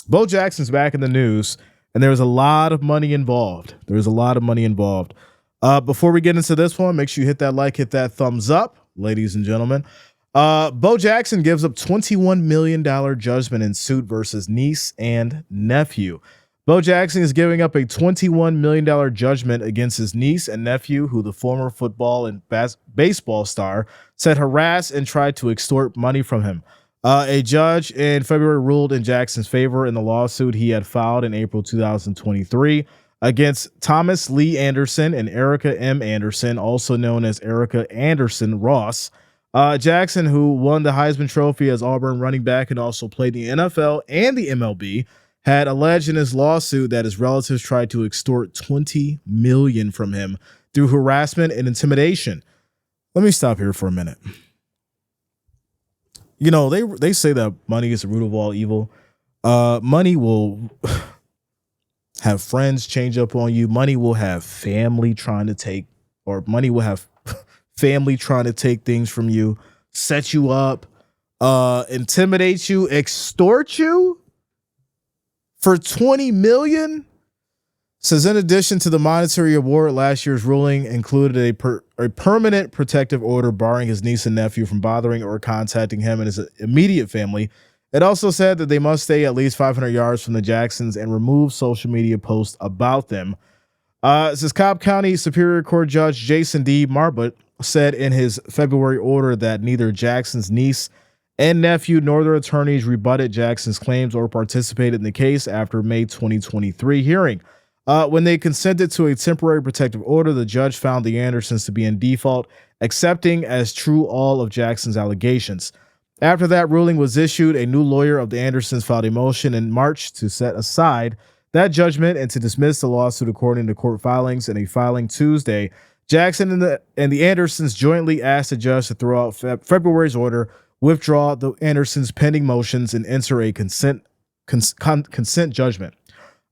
Bo Jackson's back in the news, and there's a lot of money involved. Before we get into this one, make sure you hit that like, hit that thumbs up, ladies and gentlemen. Bo Jackson gives up $21 million judgment in suit versus niece and nephew. Bo Jackson is giving up a $21 million judgment against his niece and nephew, who the former football and baseball star said harassed and tried to extort money from him. A judge in February ruled in Jackson's favor in the lawsuit he had filed in April 2023 against Thomas Lee Anderson and Erica M. Anderson, also known as Erica Anderson Ross. Jackson, who won the Heisman Trophy as Auburn running back and also played the NFL and the MLB, had alleged in his lawsuit that his relatives tried to extort $20 million from him through harassment and intimidation. Let me stop here for a minute. You know, they say that money is the root of all evil. Money will have friends change up on you. Money will have family trying to take things from you, set you up, intimidate you, extort you for $20 million. Says in addition to the monetary award, last year's ruling included a permanent protective order barring his niece and nephew from bothering or contacting him and his immediate family. It also said that they must stay at least 500 yards from the Jacksons and remove social media posts about them. It says Cobb County Superior Court Judge Jason D. Marbut said in his February order that neither Jackson's niece and nephew nor their attorneys rebutted Jackson's claims or participated in the case after May 2023 hearing. When they consented to a temporary protective order, the judge found the Andersons to be in default, accepting as true all of Jackson's allegations. After that ruling was issued, a new lawyer of the Andersons filed a motion in March to set aside that judgment and to dismiss the lawsuit according to court filings. In a filing Tuesday, Jackson and the Andersons jointly asked the judge to throw out February's order, withdraw the Andersons' pending motions, and enter a consent judgment.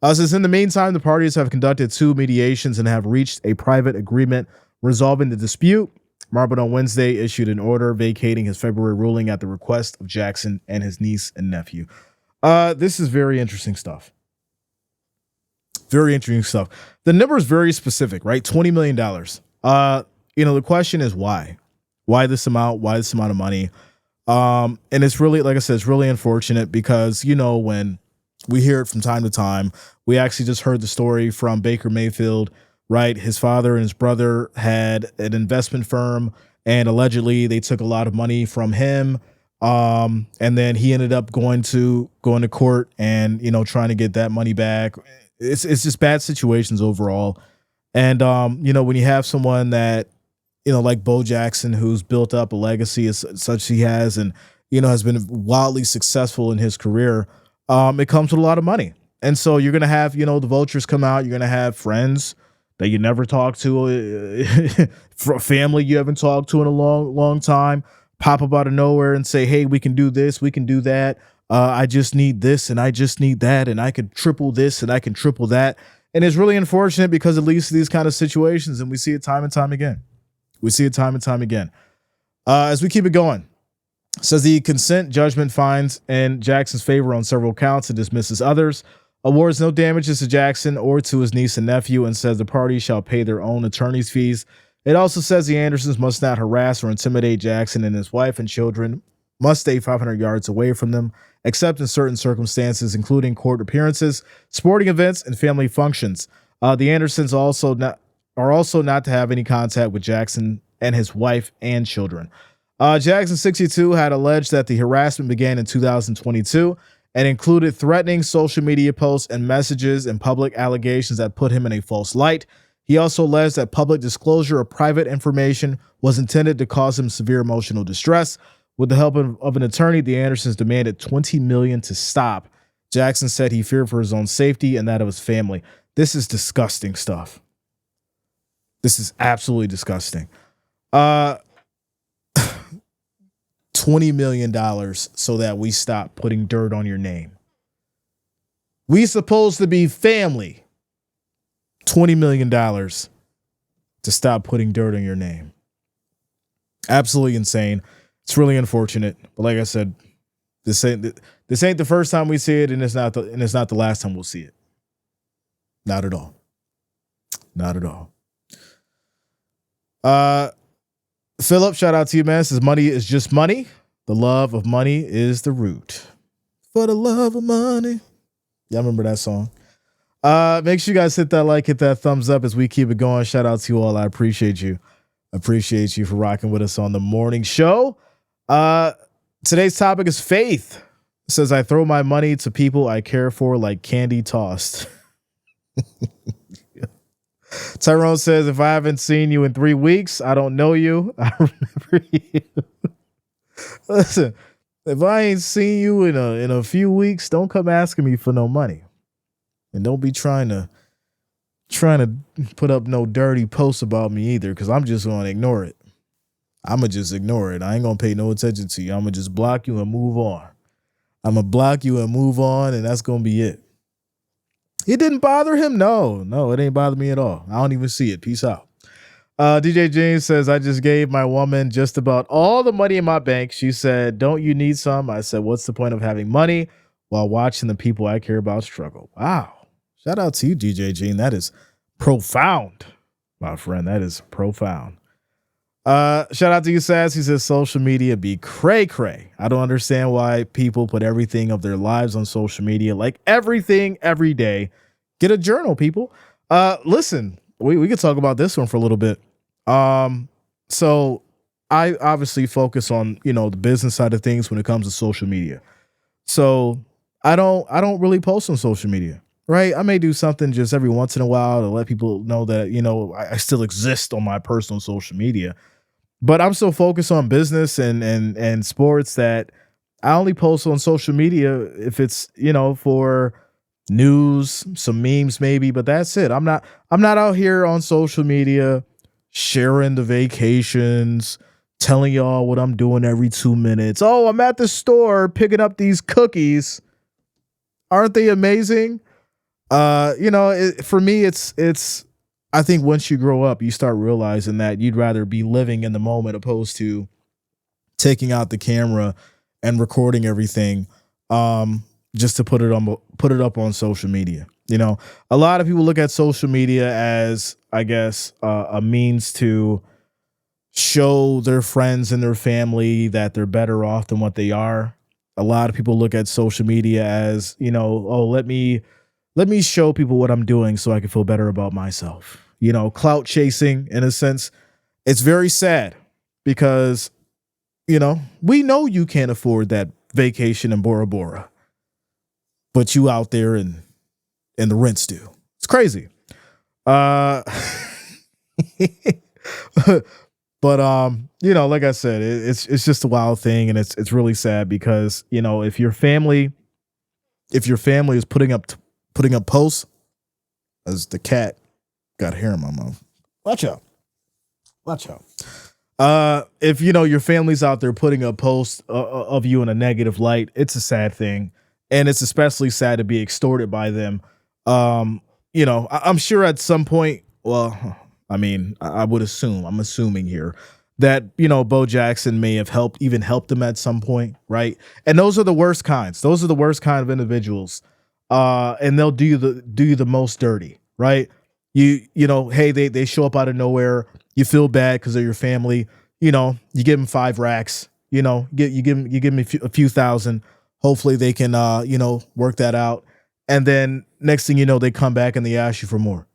Says in the meantime, the parties have conducted 2 mediations and have reached a private agreement resolving the dispute. Marbut on Wednesday issued an order vacating his February ruling at the request of Jackson and his niece and nephew. This is very interesting stuff. Very interesting stuff. The number is very specific, right? $20 million. The question is why? Why this amount? Why this amount of money? And it's really, like I said, it's really unfortunate because, when we hear it from time to time. We actually just heard the story from Baker Mayfield, right? His father and his brother had an investment firm, and allegedly they took a lot of money from him. And then he ended up going to court and, trying to get that money back. It's just bad situations overall. And, when you have someone that, like Bo Jackson, who's built up a legacy as such he has, and, has been wildly successful in his career, it comes with a lot of money. And so you're going to have, the vultures come out. You're going to have friends that you never talked to, family you haven't talked to in a long, long time, pop up out of nowhere and say, hey, we can do this, we can do that. I just need this and I just need that. And I could triple this and I can triple that. And it's really unfortunate because it leads to these kind of situations. And we see it time and time again. As we keep it going. Says the consent judgment finds in Jackson's favor on several counts and dismisses others, awards no damages to Jackson or to his niece and nephew, and says the parties shall pay their own attorney's fees. It also says the Andersons must not harass or intimidate Jackson, and his wife and children must stay 500 yards away from them, except in certain circumstances, including court appearances, sporting events, and family functions. The Andersons are also not to have any contact with Jackson and his wife and children. Jackson, 62, had alleged that the harassment began in 2022 and included threatening social media posts and messages and public allegations that put him in a false light. He also alleged that public disclosure of private information was intended to cause him severe emotional distress. With the help of an attorney, the Andersons demanded $20 million to stop. Jackson said he feared for his own safety and that of his family. This is disgusting stuff. This is absolutely disgusting. $20 million so that we stop putting dirt on your name. We supposed to be family. $20 million to stop putting dirt on your name. Absolutely insane. It's really unfortunate. But like I said, This ain't the first time we see it, and it's not the last time we'll see it. Not at all. Not at all. Philip, shout out to you, man. Says money is just money. The love of money is the root. For the love of money. Y'all remember that song? Make sure you guys hit that like, hit that thumbs up as we keep it going. Shout out to you all. I appreciate you. Appreciate you for rocking with us on the morning show. Today's topic is faith. It says, I throw my money to people I care for like candy tossed. Tyrone says, if I haven't seen you in 3 weeks, I don't know you. I remember you. Listen, if I ain't seen you in a few weeks, don't come asking me for no money. And don't be trying to put up no dirty posts about me either, because I'm just going to ignore it. I'm going to just ignore it. I ain't going to pay no attention to you. I'm going to just block you and move on. I'm going to block you and move on, and that's going to be it. It didn't bother him? No, it ain't bother me at all. I don't even see it. Peace out. DJ James says, I just gave my woman just about all the money in my bank. She said, don't you need some? I said, what's the point of having money while watching the people I care about struggle? Wow. Shout out to you, DJ Gene. That is profound, my friend. That is profound. Shout out to you, Sass. He says, social media be cray-cray. I don't understand why people put everything of their lives on social media, like everything every day. Get a journal, people. Listen, we could talk about this one for a little bit. So I obviously focus on, the business side of things when it comes to social media. So I don't really post on social media. Right. I may do something just every once in a while to let people know that, I still exist on my personal social media. But I'm so focused on business and sports that I only post on social media if it's, for news, some memes maybe, but that's it. I'm not out here on social media sharing the vacations, telling y'all what I'm doing every 2 minutes. Oh, I'm at the store picking up these cookies. Aren't they amazing? For me, it's, I think once you grow up, you start realizing that you'd rather be living in the moment opposed to taking out the camera and recording everything, just to put it up on social media. A lot of people look at social media as, I guess, a means to show their friends and their family that they're better off than what they are. A lot of people look at social media as, let me show people what I'm doing so I can feel better about myself. Clout chasing, in a sense. It's very sad because, we know you can't afford that vacation in Bora Bora, but you out there and the rent's due. It's crazy. But, like I said, it's just a wild thing. And it's really sad because, if your family is putting up posts, as the cat got hair in my mouth. Watch out. If your family's out there putting up posts of you in a negative light, it's a sad thing. And it's especially sad to be extorted by them. I'm sure at some point, well, I mean, I'm assuming here that, Bo Jackson may have helped them at some point. Right. And those are the worst kinds. Those are the worst kind of individuals. And they'll do you the most dirty, right? Hey, they show up out of nowhere. You feel bad because of your family. You give them 5 racks. You give them a few thousand. Hopefully they can work that out. And then next thing you know, they come back and they ask you for more,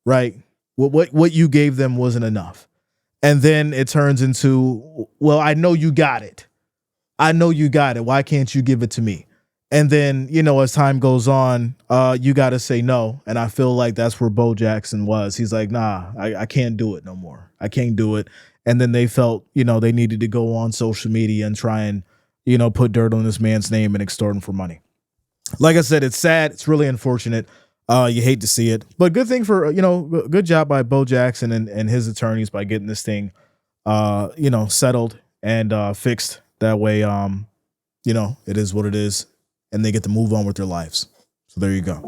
right? What you gave them wasn't enough, and then it turns into, well, I know you got it. Why can't you give it to me? And then, as time goes on, you got to say no. And I feel like that's where Bo Jackson was. He's like, nah, I can't do it no more. I can't do it. And then they felt, they needed to go on social media and try and, put dirt on this man's name and extort him for money. Like I said, it's sad. It's really unfortunate. You hate to see it. But good thing for, good job by Bo Jackson and his attorneys by getting this thing, settled and fixed. That way, it is what it is. And they get to move on with their lives. So there you go.